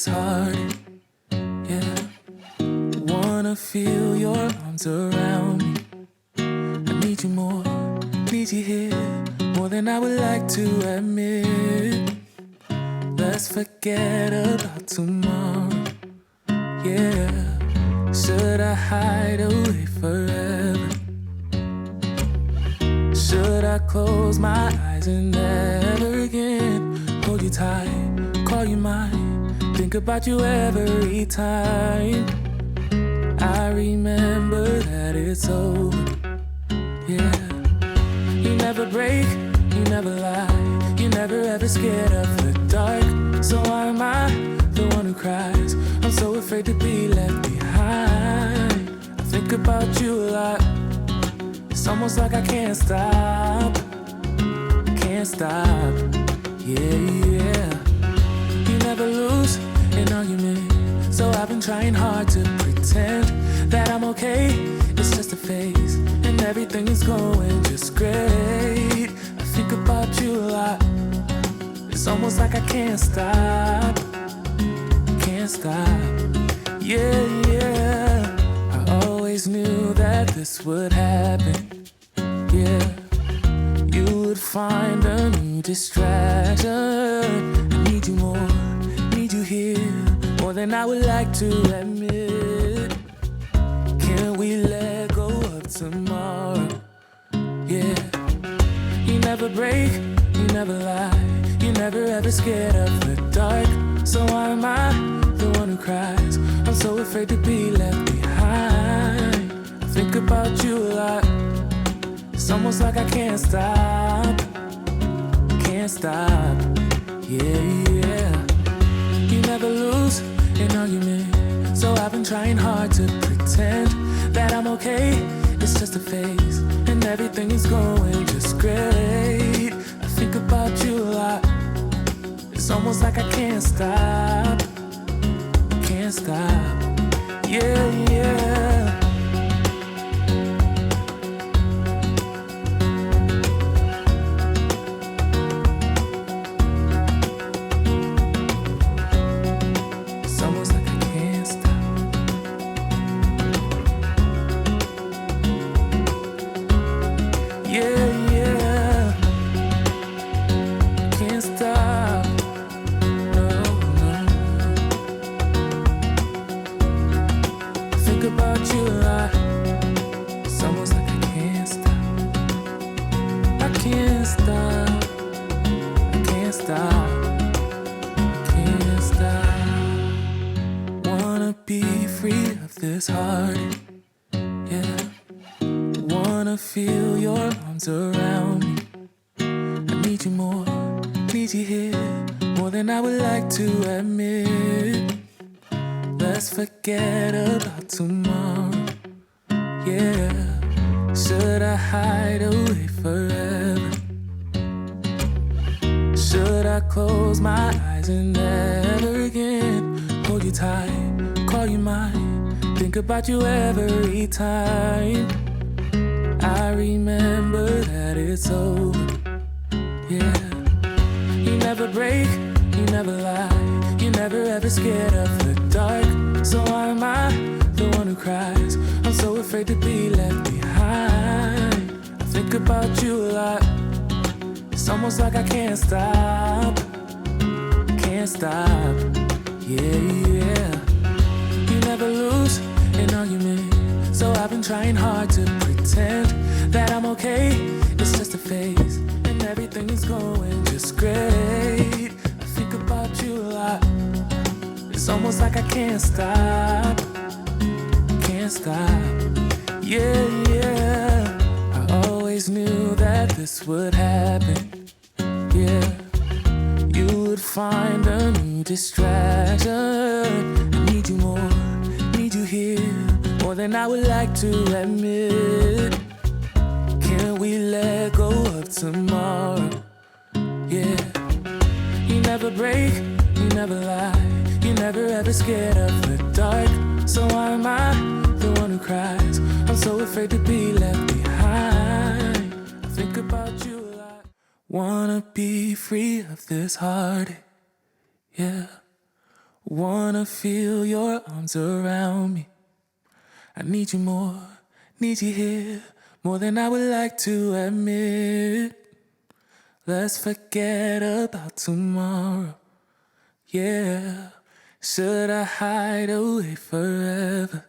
this heartache, yeah. Wanna feel your arms around me. I need you more, need you here, more than I would like to admit. Let's forget about tomorrow, yeah. Should I hide away forever? Should I close my eyes and never again hold you tight, call you mine, think about you every time? I remember that it's over, yeah. You never break, you never lie, you never ever scared of the dark. So why am I the one who cries? I'm so afraid to be left behind. I think about you a lot. It's almost like I can't stop, yeah, yeah. You never lose an argument, so I've been trying hard to pretend that I'm okay. It's just a phase, and everything is going just great. I think about you a lot. It's almost like I can't stop, yeah, yeah. I always knew that this would happen, yeah. You would find a new distraction. I need you more, need you here, more than I would like to admit. Can we let go of tomorrow, yeah. You never break, you never lie, you never ever scared of the dark. So why am I the one who cries? I'm so afraid to be left behind. I think about you a lot. It's almost like I can't stop, yeah, yeah. You never lose an argument, so I've been trying hard to pretend that I'm okay. It's just a phase, and everything is going just great. I think about you a lot. It's almost like I can't stop, yeah, yeah. It's almost like I can't stop, yeah, yeah. Can't stop. About you a lot. It's almost like I can't stop. I can't stop. Wanna be free of this heartache, yeah. Wanna feel your arms around me. I need you more, need you here, more than I would like to admit. Let's forget about tomorrow, yeah. Should I hide away forever? Should I close my eyes and never again hold you tight, call you mine, think about you every time? I remember that it's over, yeah. You never break, you never lie, you never ever scared of the dark. So why am I the one who cries? I'm so afraid to be left behind. I think about you a lot. It's almost like I can't stop, yeah, yeah. You never lose an argument, so I've been trying hard to pretend that I'm okay. It's just a phase, and everything is going just great. I think about you a lot. It's almost like I can't stop, yeah, yeah. I always knew that this would happen, yeah. You would find a new distraction. I need you more, need you here, more than I would like to admit. Can we let go of tomorrow, yeah. You never break, you never lie, you never ever scared of the dark. So why am I the one who cries? I'm so afraid to be left behind. I think about you a lot. Wanna be free of this heartache, yeah. Wanna feel your arms around me. I need you more, need you here, more than I would like to admit. Let's forget about tomorrow, yeah. Should I hide away forever?